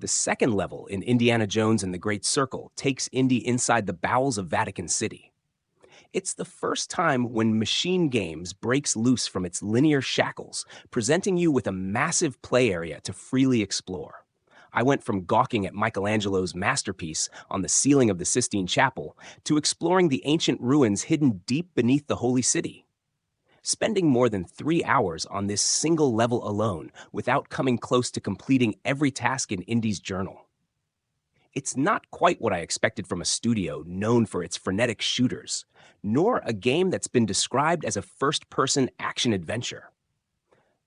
The second level in Indiana Jones and the Great Circle takes Indy inside the bowels of Vatican City. It's the first time when Machine Games breaks loose from its linear shackles, presenting you with a massive play area to freely explore. I went from gawking at Michelangelo's masterpiece on the ceiling of the Sistine Chapel to exploring the ancient ruins hidden deep beneath the Holy City. Spending more than 3 hours on this single level alone without coming close to completing every task in Indy's journal. It's not quite what I expected from a studio known for its frenetic shooters, nor a game that's been described as a first-person action-adventure.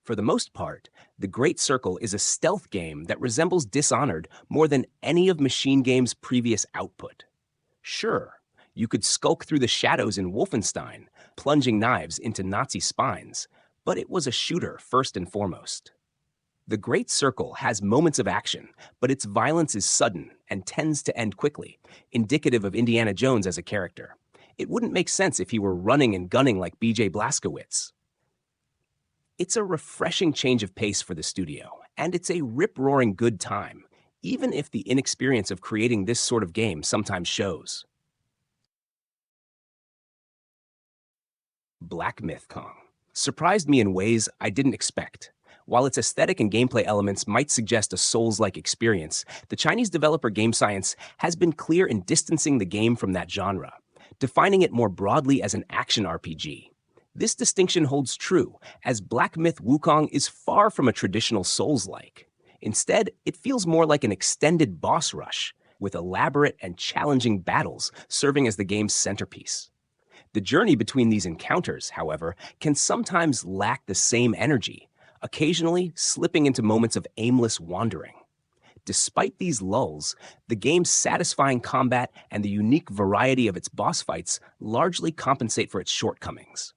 For the most part, The Great Circle is a stealth game that resembles Dishonored more than any of Machine Games' previous output. Sure, you could skulk through the shadows in Wolfenstein, plunging knives into Nazi spines, but it was a shooter first and foremost. The Great Circle has moments of action, but its violence is sudden and tends to end quickly, indicative of Indiana Jones as a character. It wouldn't make sense if he were running and gunning like B.J. Blazkowicz. It's a refreshing change of pace for the studio, and it's a rip-roaring good time, even if the inexperience of creating this sort of game sometimes shows. Black Myth Kong surprised me in ways I didn't expect. While its aesthetic and gameplay elements might suggest a Souls-like experience, the Chinese developer Game Science has been clear in distancing the game from that genre, defining it more broadly as an action RPG. This distinction holds true, as Black Myth Wukong is far from a traditional Souls-like. Instead, it feels more like an extended boss rush, with elaborate and challenging battles serving as the game's centerpiece. The journey between these encounters, however, can sometimes lack the same energy, occasionally slipping into moments of aimless wandering. Despite these lulls, the game's satisfying combat and the unique variety of its boss fights largely compensate for its shortcomings.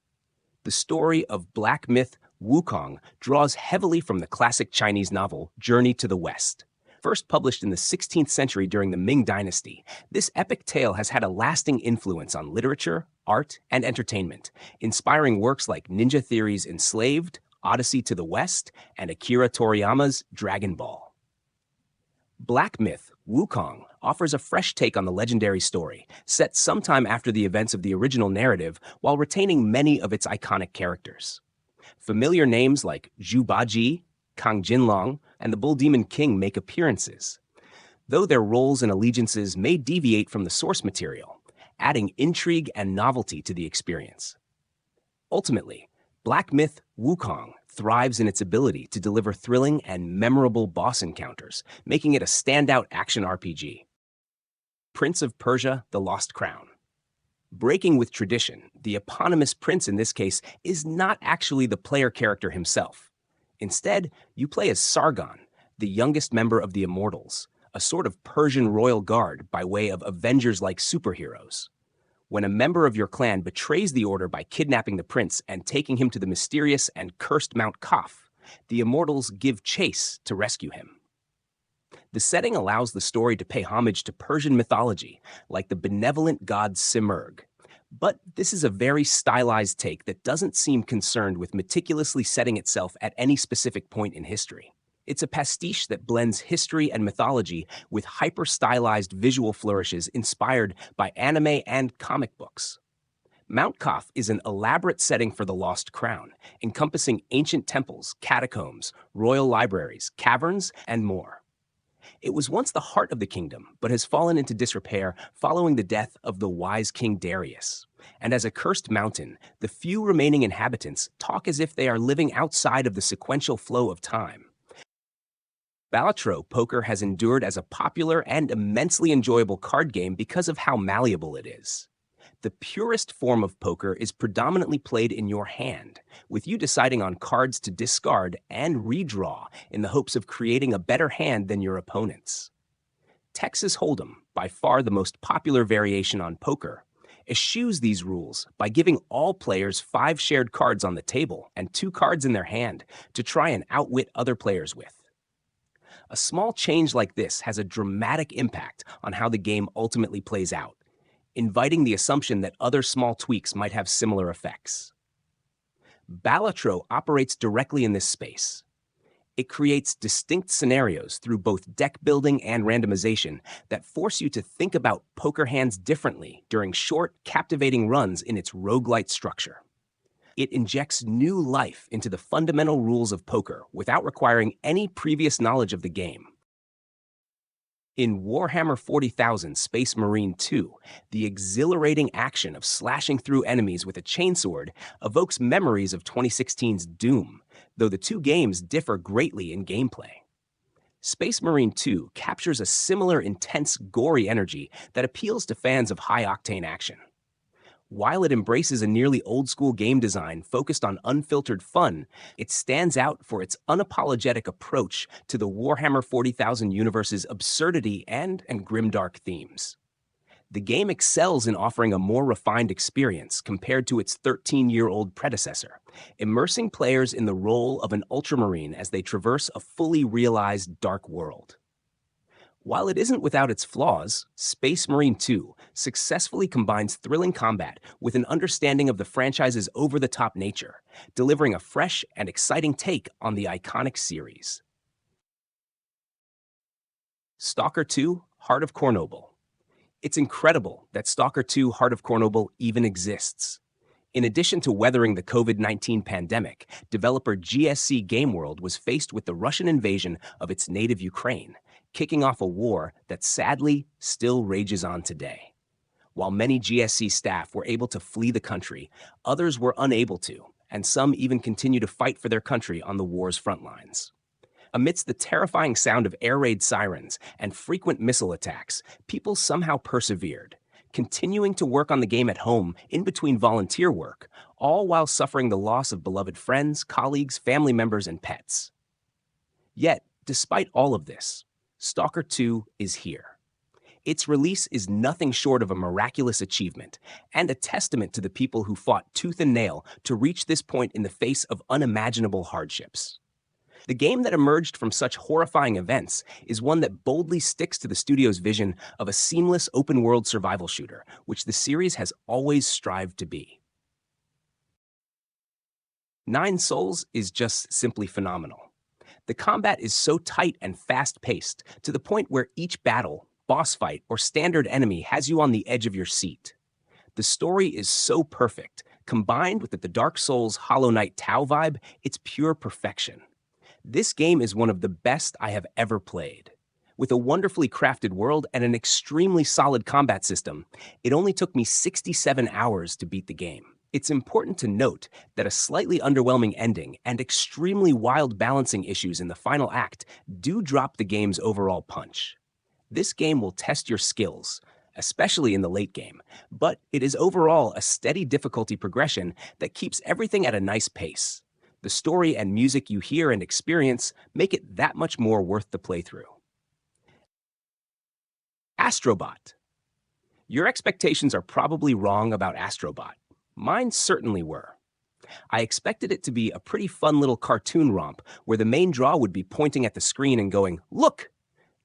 The story of Black Myth Wukong draws heavily from the classic Chinese novel Journey to the West. First published in the 16th century during the Ming Dynasty, this epic tale has had a lasting influence on literature, art, and entertainment, inspiring works like Ninja Theory's Enslaved, Odyssey to the West, and Akira Toriyama's Dragon Ball. Black Myth Wukong offers a fresh take on the legendary story, set sometime after the events of the original narrative while retaining many of its iconic characters. Familiar names like Zhu Baji, Kang Jinlong, and the Bull Demon King make appearances, though their roles and allegiances may deviate from the source material, adding intrigue and novelty to the experience. Ultimately, Black Myth Wukong thrives in its ability to deliver thrilling and memorable boss encounters, making it a standout action RPG. Prince of Persia: The Lost Crown. Breaking with tradition, the eponymous prince in this case is not actually the player character himself. Instead, you play as Sargon, the youngest member of the Immortals, a sort of Persian royal guard by way of Avengers-like superheroes. When a member of your clan betrays the order by kidnapping the prince and taking him to the mysterious and cursed Mount Kaf, the Immortals give chase to rescue him. The setting allows the story to pay homage to Persian mythology, like the benevolent god Simurgh. But this is a very stylized take that doesn't seem concerned with meticulously setting itself at any specific point in history. It's a pastiche that blends history and mythology with hyper-stylized visual flourishes inspired by anime and comic books. Mount Kaf is an elaborate setting for the Lost Crown, encompassing ancient temples, catacombs, royal libraries, caverns, and more. It was once the heart of the kingdom, but has fallen into disrepair following the death of the wise King Darius. And as a cursed mountain, the few remaining inhabitants talk as if they are living outside of the sequential flow of time. Balatro poker has endured as a popular and immensely enjoyable card game because of how malleable it is. The purest form of poker is predominantly played in your hand, with you deciding on cards to discard and redraw in the hopes of creating a better hand than your opponent's. Texas Hold'em, by far the most popular variation on poker, eschews these rules by giving all players 5 shared cards on the table and 2 cards in their hand to try and outwit other players with. A small change like this has a dramatic impact on how the game ultimately plays out, inviting the assumption that other small tweaks might have similar effects. Balatro operates directly in this space. It creates distinct scenarios through both deck building and randomization that force you to think about poker hands differently during short, captivating runs in its roguelite structure. It injects new life into the fundamental rules of poker without requiring any previous knowledge of the game. In Warhammer 40,000 Space Marine 2, the exhilarating action of slashing through enemies with a chainsword evokes memories of 2016's Doom, though the two games differ greatly in gameplay. Space Marine 2 captures a similar intense, gory energy that appeals to fans of high-octane action. While it embraces a nearly old-school game design focused on unfiltered fun, it stands out for its unapologetic approach to the Warhammer 40,000 universe's absurdity and grimdark themes. The game excels in offering a more refined experience compared to its 13-year-old predecessor, immersing players in the role of an ultramarine as they traverse a fully realized dark world. While it isn't without its flaws, Space Marine 2 successfully combines thrilling combat with an understanding of the franchise's over-the-top nature, delivering a fresh and exciting take on the iconic series. Stalker 2: Heart of Chornobyl. It's incredible that Stalker 2: Heart of Chornobyl even exists. In addition to weathering the COVID-19 pandemic, developer GSC Game World was faced with the Russian invasion of its native Ukraine, kicking off a war that sadly still rages on today. While many GSC staff were able to flee the country, others were unable to, and some even continue to fight for their country on the war's front lines. Amidst the terrifying sound of air raid sirens and frequent missile attacks, people somehow persevered, continuing to work on the game at home in between volunteer work, all while suffering the loss of beloved friends, colleagues, family members, and pets. Yet, despite all of this, Stalker 2 is here. Its release is nothing short of a miraculous achievement and a testament to the people who fought tooth and nail to reach this point in the face of unimaginable hardships. The game that emerged from such horrifying events is one that boldly sticks to the studio's vision of a seamless open-world survival shooter, which the series has always strived to be. Nine Souls is just simply phenomenal. The combat is so tight and fast-paced, to the point where each battle, boss fight, or standard enemy has you on the edge of your seat. The story is so perfect, combined with the Dark Souls Hollow Knight Tau vibe, it's pure perfection. This game is one of the best I have ever played. With a wonderfully crafted world and an extremely solid combat system, it only took me 67 hours to beat the game. It's important to note that a slightly underwhelming ending and extremely wild balancing issues in the final act do drop the game's overall punch. This game will test your skills, especially in the late game, but it is overall a steady difficulty progression that keeps everything at a nice pace. The story and music you hear and experience make it that much more worth the playthrough. Astrobot. Your expectations are probably wrong about Astrobot. Mine certainly were. I expected it to be a pretty fun little cartoon romp where the main draw would be pointing at the screen and going, "Look,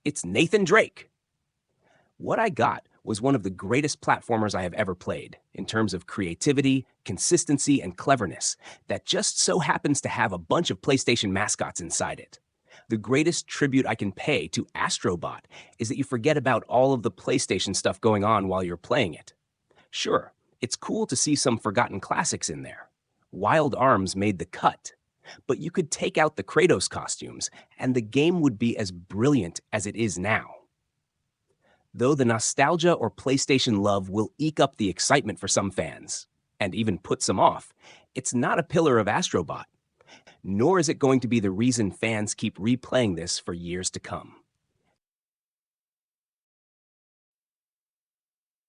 it's Nathan Drake." What I got was one of the greatest platformers I have ever played, in terms of creativity, consistency, and cleverness, that just so happens to have a bunch of PlayStation mascots inside it. The greatest tribute I can pay to Astrobot is that you forget about all of the PlayStation stuff going on while you're playing it. Sure, it's cool to see some forgotten classics in there. Wild Arms made the cut. But you could take out the Kratos costumes, and the game would be as brilliant as it is now. Though the nostalgia or PlayStation love will eke up the excitement for some fans, and even put some off, it's not a pillar of Astrobot. Nor is it going to be the reason fans keep replaying this for years to come.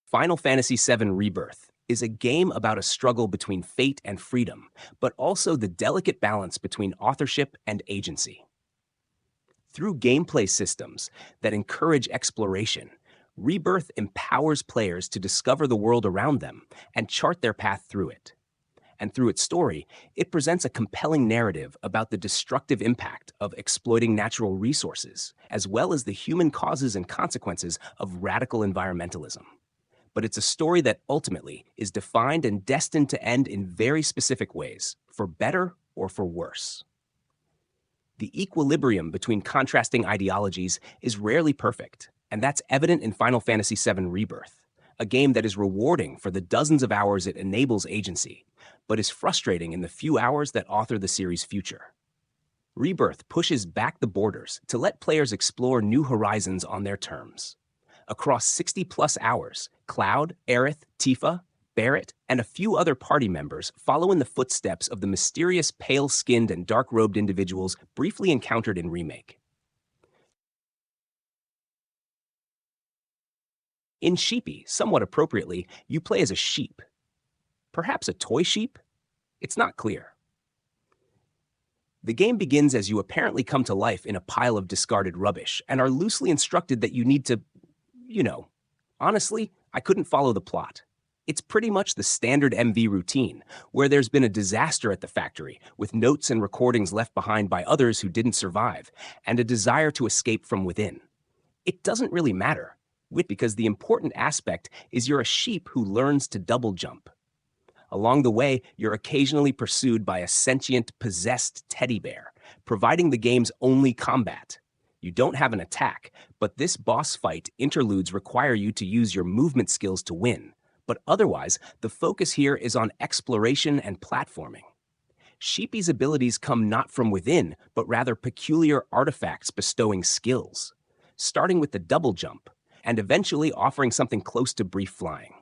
Final Fantasy VII Rebirth is a game about a struggle between fate and freedom, but also the delicate balance between authorship and agency. Through gameplay systems that encourage exploration, Rebirth empowers players to discover the world around them and chart their path through it. And through its story, it presents a compelling narrative about the destructive impact of exploiting natural resources, as well as the human causes and consequences of radical environmentalism. But it's a story that ultimately is defined and destined to end in very specific ways, for better or for worse. The equilibrium between contrasting ideologies is rarely perfect, and that's evident in Final Fantasy VII Rebirth, a game that is rewarding for the dozens of hours it enables agency, but is frustrating in the few hours that author the series' future. Rebirth pushes back the borders to let players explore new horizons on their terms. Across 60-plus hours, Cloud, Aerith, Tifa, Barrett, and a few other party members follow in the footsteps of the mysterious pale-skinned and dark-robed individuals briefly encountered in Remake. In Sheepy, somewhat appropriately, you play as a sheep. Perhaps a toy sheep? It's not clear. The game begins as you apparently come to life in a pile of discarded rubbish and are loosely instructed that you need to, Honestly, I couldn't follow the plot. It's pretty much the standard MV routine, where there's been a disaster at the factory, with notes and recordings left behind by others who didn't survive, and a desire to escape from within. It doesn't really matter, because the important aspect is you're a sheep who learns to double jump. Along the way, you're occasionally pursued by a sentient, possessed teddy bear, providing the game's only combat. You don't have an attack, but this boss fight interludes require you to use your movement skills to win. But otherwise, the focus here is on exploration and platforming. Sheepy's abilities come not from within, but rather peculiar artifacts bestowing skills, starting with the double jump, and eventually offering something close to brief flying.